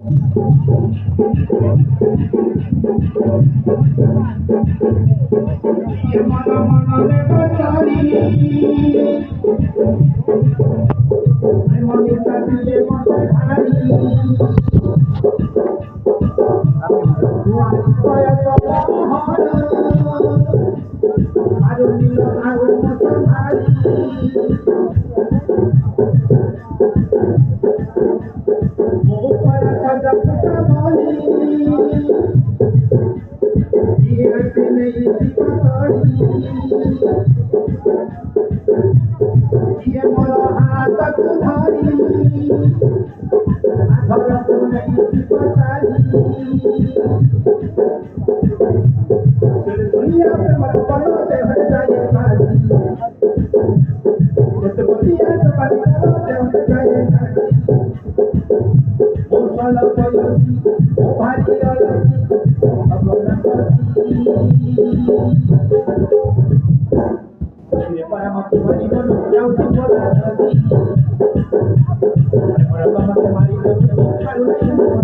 ये मना मना में बचारी मैं मनी साथी ये मना खारी दुआरी पाया चला हर आरो नील आरो मौसम भारी मोह पर सजा फुटा बोली ये ऐसे नहीं सीखा ये मोरा हाथ तुम्हारी आधर को नहीं पतारी चल दुनिया पे मत पड़ो दे हट जाए बाजी जब बतिया तो बात करो दे हट जाए बाजी ओ साला पयोसी ओ भाई अलसी अब ना ये para matematika no jauh di bola hati para matematika no kalau lain hati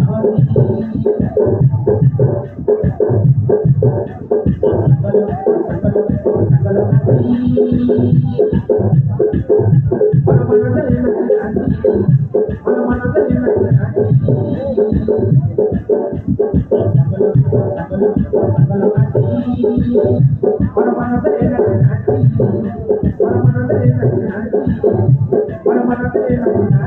para mana dari hati para mana dari hati para mana dari hati